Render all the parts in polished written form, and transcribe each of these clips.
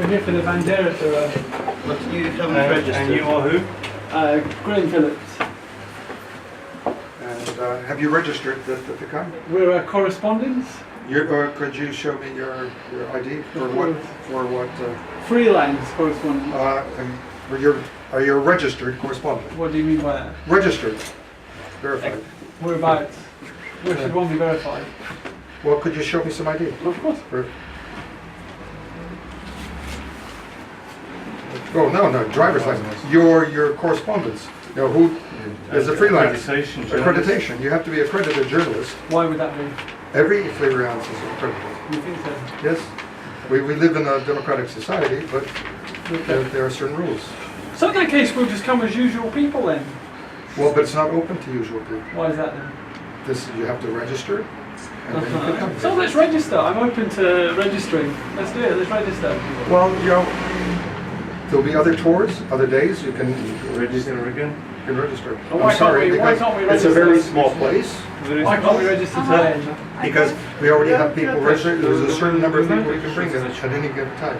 I'm here for the Bandera tour. What do you haven't registered? And you are who? Graham Phillips. And have you registered to come? We're correspondents. Could you show me your ID for what? Freelance correspondent. Are you a registered correspondent? What do you mean by that? Registered, verified. Whereabouts? Where should one be verified? Well, could you show me some ID? Of course. Oh no, driver's license. Your correspondence. You know, who is a freelance? Accreditation. You have to be accredited journalist. Why would that be? Every freelance is accredited. You think so? Yes. We live in a democratic society, but there are certain rules. So in that case, we'll just come as usual people then? Well, but it's not open to usual people. Why is that then? You have to register, and then you can come. So let's register. I'm open to registering. Let's do it. Let's register. Well, you know, there'll be other tours, other days. You can Register again? You can register. Oh, why can't we register? It's a very small place. Why can't we register today? Because we already have people registered. There's a certain number of people you can bring in at any given time.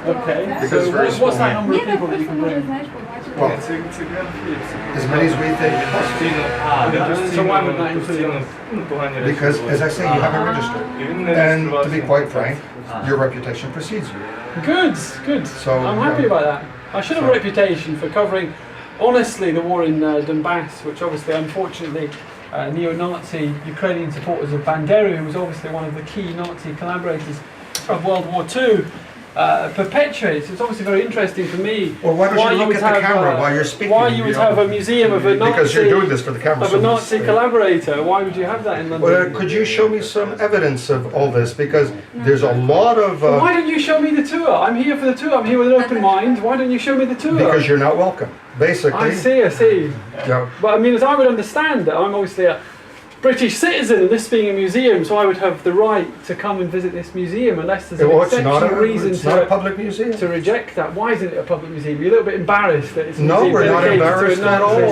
Okay. Because it's very small. What's that number of people that you can bring? Well, as many as we think possible. So why would that include us? Because, as I say, you haven't registered. And to be quite frank, your reputation precedes you. Good. So, I'm happy about that. I should have a reputation for covering, honestly, the war in Donbass, which obviously, unfortunately, neo-Nazi Ukrainian supporters of Bandera, who was obviously one of the key Nazi collaborators of World War II, perpetuates. It's obviously very interesting for me. Well, why don't you look at the camera while you're speaking? Why you would have a museum of a Nazi, because you're doing this for the camera. of a Nazi collaborator? Why would you have that in London? Well, could you show me some evidence of all this? Because there's a lot of... why don't you show me the tour? I'm here for the tour. I'm here with an open mind. Why don't you show me the tour? Because you're not welcome, basically. I see. Yeah. But I mean, as I would understand it, I'm obviously a British citizen, this being a museum, so I would have the right to come and visit this museum unless there's an exceptional reason it's not a public museum. to reject that. Why isn't it a public museum? You're a little bit embarrassed that it's a museum we're not dedicated embarrassed to a at Nazi.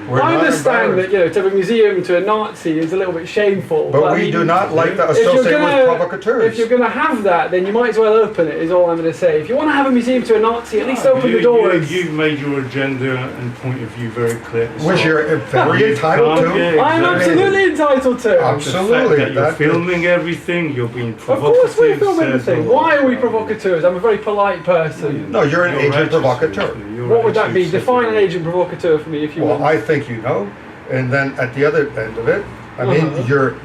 all. I understand that, you know, to have a museum to a Nazi is a little bit shameful. But I we mean, do not like to associate with provocateurs. If you're going to have that, then you might as well open it, is all I'm going to say. If you want to have a museum to a Nazi, at least open the doors. You've made your agenda and point of view very clear. Which you're very entitled to. I'm absolutely entitled to. Absolutely. You're filming everything, you're being provocative. Of course we film everything. Why are we provocateurs? I'm a very polite person. No, you're an agent provocateur. What would that be? Define an agent provocateur for me if you want. Well, I think you know. And then at the other end of it, I mean, you're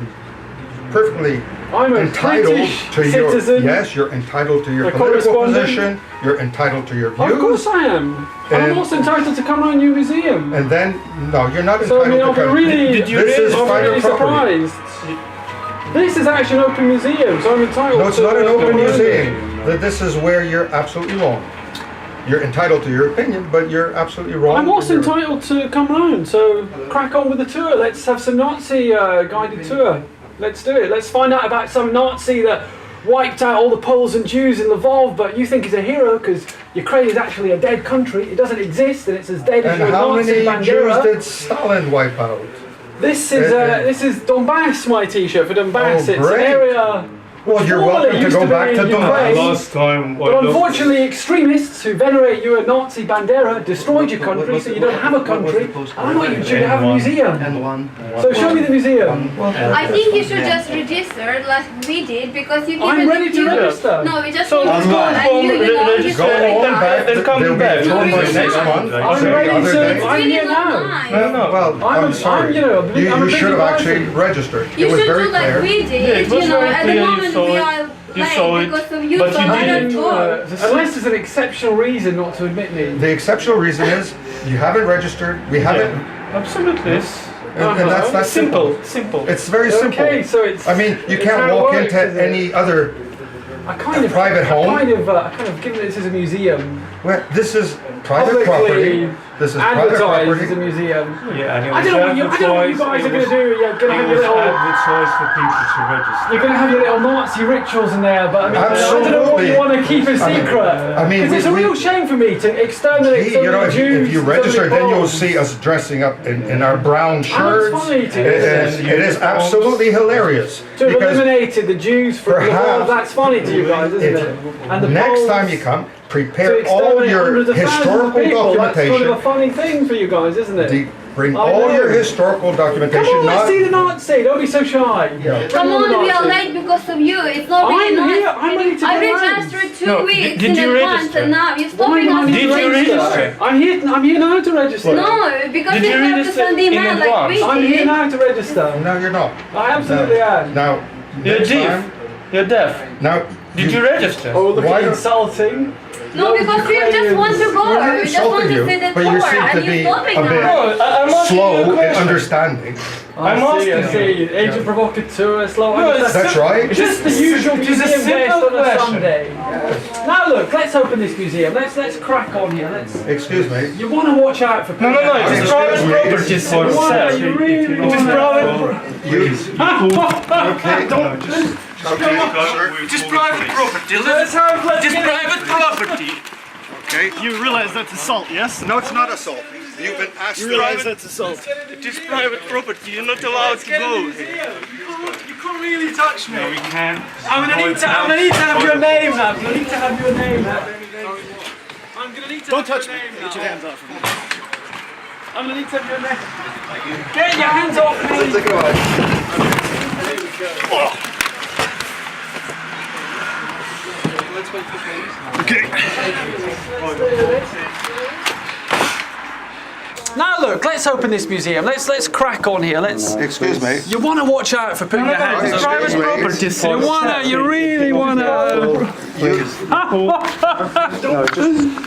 perfectly entitled to citizen, yes, you're entitled to your political position, you're entitled to your views. Of course I am. I'm also entitled to come around your museum. And then, no, you're not so, entitled to come. This is really surprised. This is actually an open museum, so I'm entitled to... No, it's not an open museum. This is where you're absolutely wrong. You're entitled to your opinion, but you're absolutely wrong. I'm also entitled to come round, so crack on with the tour. Let's have some Nazi guided tour. Let's do it. Let's find out about some Nazi that wiped out all the Poles and Jews in Lvov, but you think he's a hero because Ukraine is actually a dead country. It doesn't exist, and it's as dead as your Nazi Bandera. And how many Jews did Stalin wipe out? This is Donbass, my T-shirt for Donbass. Oh, it's an area. Well, you're welcome to go back to Donbass. Last time, but unfortunately, extremists who venerate you a Nazi Bandera destroyed your country, so you don't have a country. I want you to have a museum. So show me the museum. I think you should just register like we did because you. I'm ready to register. No, we just so need to go and you go on back. Then come back. Next month. I'm ready to. I'm here now. No. Well, I'm sorry. You should have actually registered. You it was should very do like clear. we did. You know, at the moment we are you saw it, because of you, but so you I don't didn't. go. Unless there's an exceptional reason not to admit me. The exceptional reason is you haven't registered. We haven't. Absolutely. And that's simple. It's very simple. Okay, so it's. I mean, you can't walk into any other private home. I kind of given this as a museum. Well, this is private property. This is private advertised property. as a museum. Yeah, and it I was don't know what you advertised. guys are It going was- to do. You're going to have It your was little. advertised for people to register. You're going to have your little Nazi rituals in there, but I mean, I don't know what Absolutely. you want to keep a secret. I mean, because it's a real shame for me to exterminate You know, Jews. if you register, then you'll see us dressing up in our brown shirts. funny to It is absolutely hilarious. To have Because eliminated the Jews from the perhaps- world, that's funny to you guys, isn't it? And the next Poles, time you come, to prepare all exterminate your hundreds of thousands of historical people, that's sort of a documentation. funny thing for you guys, isn't it? Bring I all know. your historical Come documentation. on, let's Not see the Nazi. Don't be so shy. Yeah. Come Bring on, the we are Nazi. late because of you. It's not really I'm nice. here. I'm ready to I go home. registered 2 No, weeks did in you advance register? and now you're Why stopping not? us Did to you register? I'm here now to register. No, because Did you you have to register send in email like advance? we I'm here did. now to register. No, you're not. I absolutely am. Now, You're next deaf. time, You're deaf. now, Did you register? Oh, look Why at don't- insulting. No, because we just want to go. We're not We just want insulting to you, see the but you tour seem to and be you're stopping a bit- us. No, I'm asking you a slow in question. understanding. I I'm see, I asking see. Agent provocateur, slow. No, it's That's right. It's just the usual It's a museum simple guest on a question. Sunday. Now look, let's open this museum. Let's crack on here. Excuse me. You want to watch out for people. No, it is private property, It's sir. You really It is wanna- private. Okay. It is private property. Let's have. It is private property. Okay. You realize that's assault, yes? No, it's not assault. You've been asked. You realize that's assault. It is private property. You're not allowed to go. You can't really touch me. No, we can't. I'm gonna need to have your name now. I'm gonna need to have your name now. I'm gonna need to Don't have touch your me. name Get your now. hands off of me. I'm gonna need to have your name. Get your hands off me. Okay. Now look, let's open this museum. Let's crack on here. Excuse me. You want to watch out for putting your hands It's on. private property, sir. You really wanna.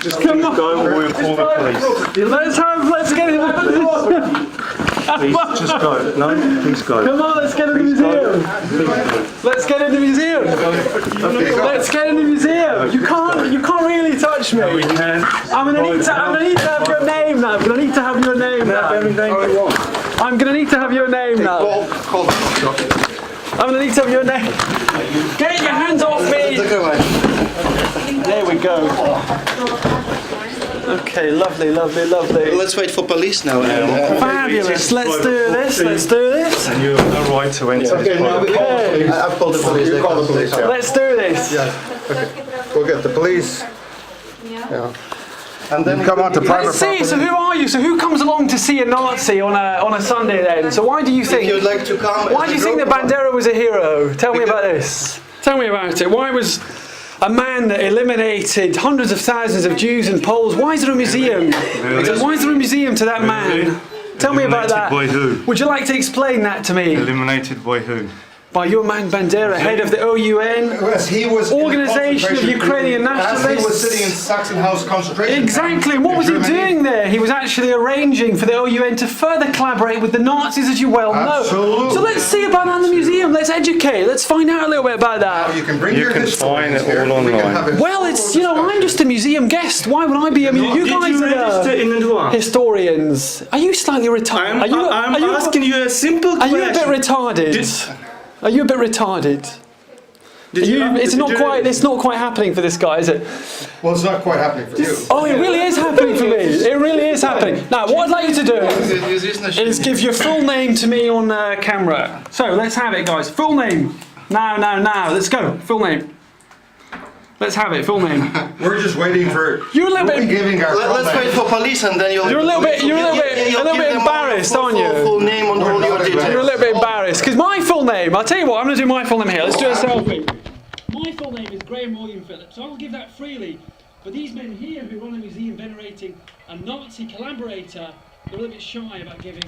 Just keep going or we'll call the police. Let's get in. Please, just go. No, please go. Come on, let's get in the museum. Let's get in the museum. Let's get in the museum. You can't really touch me. We can. I'm gonna need to have your name now. I'm gonna need to have your name now. I'm gonna need to have your name now. Call I'm gonna need to have your name. Get your hands off me. There we go. Okay, lovely. Let's wait for police now. Fabulous. Let's do this. And you have no right to enter this private property. I've called the police. You call the police. Yeah. Let's do this. We'll get the police. Yeah. And then come on to private Let's see. property. So who are you? So who comes along to see a Nazi on a Sunday then? So why do you think? You'd like to come? Why do you think that Bandera was a hero? Tell me about this. Tell me about it. Why was a man that eliminated hundreds of thousands of Jews and Poles? Why is there a museum? Why is there a museum to that man? Tell me about that. Eliminated by who? Would you like to explain that to me? Eliminated by who? By your man Bandera, head of the OUN. As he was in Organisation of concentration- Ukrainian As he was nationalists. sitting in Sachsenhausen concentration camp Exactly. And what in was he Germany. doing there? He was actually arranging for the OUN to further collaborate with the Nazis, as you well know. Absolutely. So let's see about that in the museum. Let's educate. Let's find out a little bit about that. You can bring You your can historians find it here. all We can online. have a Well, it's, full I'm just a museum guest. Why would I be? I mean, you guys are the in advance? historians. Are you slightly retarded? I'm asking you a simple Are question. you a bit retarded? Are you a bit retarded? It's not quite happening for this guy, is it? Well, it's not quite happening for you. Oh, it really is happening for me. It really is happening. Now, what I'd like you to do is give your full name to me on camera. So let's have it, guys. Full name. Now. Let's go. Full name. Let's have it. Full name. We're just waiting for. You're a little we'll be bit. giving our Let's full wait name. for police and then you'll. You're a little bit embarrassed, aren't you? Full name and all your details. You're a little bit embarrassed because my full name. I'll tell you what. I'm going to do my full name here. Let's do a selfie. My full name is Graham Phillips. So I will give that freely. But these men here who run a museum venerating a Nazi collaborator, they're a little bit shy about giving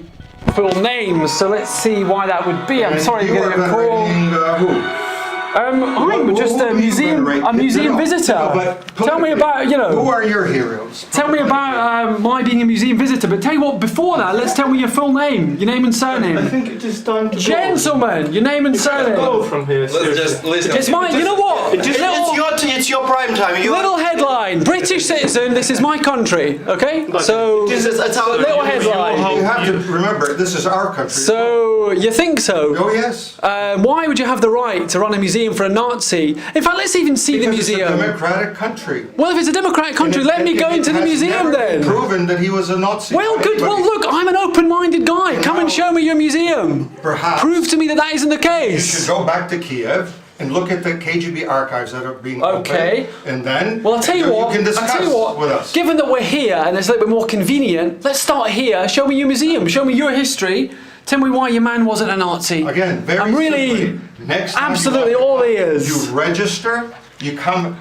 full names. So let's see why that would be. I'm sorry to You get are a call. venerating, who? I'm just a Who do you museum venerate? visitor. No, but Tell me about Who are your heroes? tell me about my being a museum visitor, but tell you what, before that, let's tell me your full name, your name and surname. I think it is time to Gentlemen, your name and go surname. from here. Let's just listen. It's mine, you know what? It's your prime time. Little headline, British citizen, this is my country, okay? So, It's our little headline. You have to remember, this is our country. So, you think so? Oh yes. Why would you have the right to run a museum for a Nazi? In fact, let's even see the Because it's a museum. democratic country. Well, if it's a democratic country, let me go into the museum then. Proven that he was a Nazi. Well, good. Well, look, I'm an open-minded guy. Come and show me your museum. Perhaps. Prove to me that that isn't the You should case. go back to Kiev and look at the KGB archives that are being Okay. opened, and then Well, I'll tell you what. can discuss I'll tell you what. with us. Given that we're here and it's a little bit more convenient, let's start here. Show me your museum. Show me your history. Tell me why your man wasn't a Nazi. Again, very I'm really simply, next time absolutely you all you ears. register, you come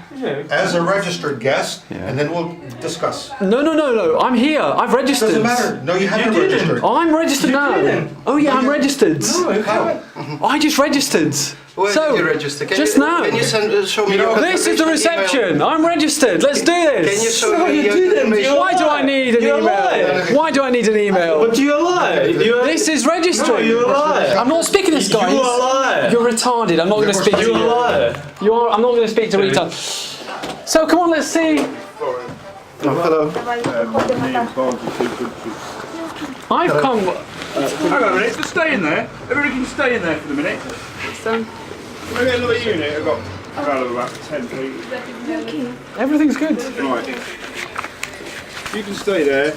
as a registered guest, and then we'll discuss. No. I'm here. I've registered. Doesn't matter. No, you haven't didn't. registered. I'm registered now. didn't. Oh yeah, I'm registered. How? I just registered. Where So, did you register? just now. Can you show me You know, your This is the confirmation reception. I'm registered. Let's do email? Can you this. show No, me you your didn't. information? You're Why do I need an You're email? lying. Why do I need an email? But you're a liar. This is No, registering. you're a liar. I'm not speaking to this guy. You are a liar. You're retarded. I'm not going to speak to You're a you. liar. I'm not going to speak to retard. So come on, let's see. Hello. I've come. Hang on a minute, just stay in there. Everybody can stay in there for the minute. Can I get another unit? I've got about 10 feet. Everything's good. Right. You can stay there.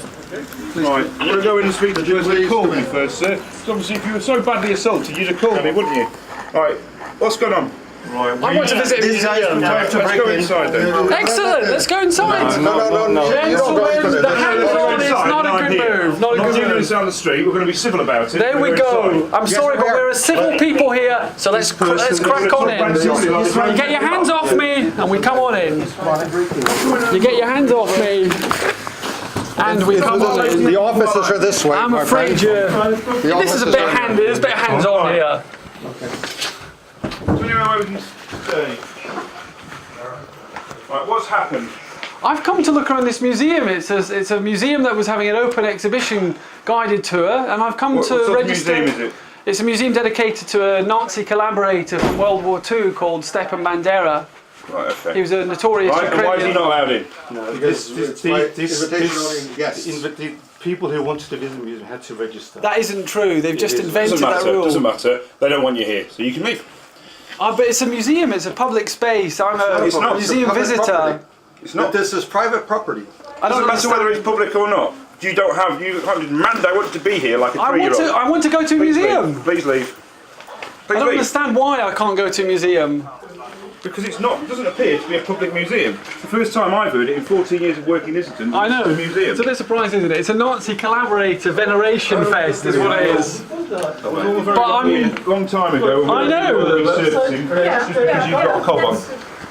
Right, I'm going to go in and speak to the person who called me first, sir. So obviously, if you were so badly assaulted, you'd have called me, wouldn't you? Right, what's going on? I want to visit a museum. Let's go inside then. Excellent. Let's go inside. No. You don't go into Gentlemen, the hands-on is Inside, not a good here. move. Not a Not good doing move. this down the street. We're going to be civil about it. There we We're go. inside. I'm sorry, but we're a civil people here, so let's crack on in. You get your hands off me, and we come on in. You get your hands off me, and we come on in. The offices are this way. I'm my afraid friend. you. This is a bit handy. There's a bit of hands-on here. Is there anywhere we can stay? Right, what's happened? I've come to look around this museum. It's a museum that was having an open exhibition guided tour, and I've come What to sort of register. museum is it? It's a museum dedicated to a Nazi collaborator from World War II called Stepan Bandera. Right, okay. He was a notorious Right, and why is he Ukrainian. not allowed in? No, Because it's by invitation only guests. people who wanted to visit the museum had to register. That isn't true. They've just is. invented Doesn't that matter, rule. doesn't matter. They don't want you here, so you can leave. But it's a museum. It's a public space. I'm a It's not. museum Public visitor. property. It's But not. this is private property. I don't Doesn't matter understand. whether it's public or not. You can't demand I want to be here like a I want 3-year-old. to go to a Please museum. leave. Please leave. I Please don't leave. understand why I can't go to a museum. Because it doesn't appear to be a public museum. It's the first time I've heard it in 14 years of working in Islington. I know. It's a museum. It's a bit surprising, isn't it? It's a Nazi collaborator veneration fest, is what it is. But I'm- a long time ago. I know. Researching, just because you've got a cob on.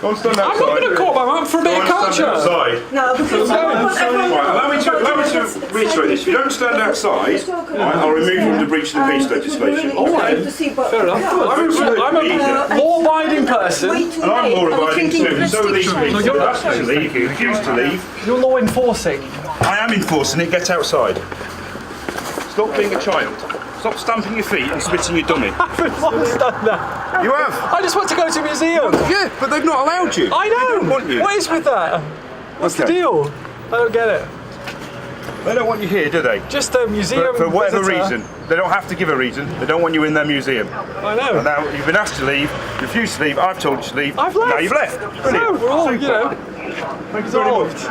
Go and stand outside. I'm not going to cop. I'm up for a bit Go of and stand culture. outside. No, because Right, allow me to reiterate this. If you don't stand outside, right, I'll remove you from the breach of the peace legislation. Fair enough. I'm a law-abiding person. And I'm law abiding too, and so are these people. You asked me to leave, you refused to leave. You're law enforcing. I am enforcing it, get outside. Stop being a child. Stop stamping your feet and spitting your dummy. I've always done that. You have? I just want to go to a museum. Yeah, but they've not allowed you. I know. They don't want you. What is with that? What's the Okay. deal? I don't get it. They don't want you here, do they? Just a museum For whatever visitor. reason. They don't have to give a reason. They don't want you in their museum. I know. Now, you've been asked to leave, refused to leave, I've told you to leave. I've left. Now you've left. So Brilliant. we're all, Super. you know, Thank you very much. resolved.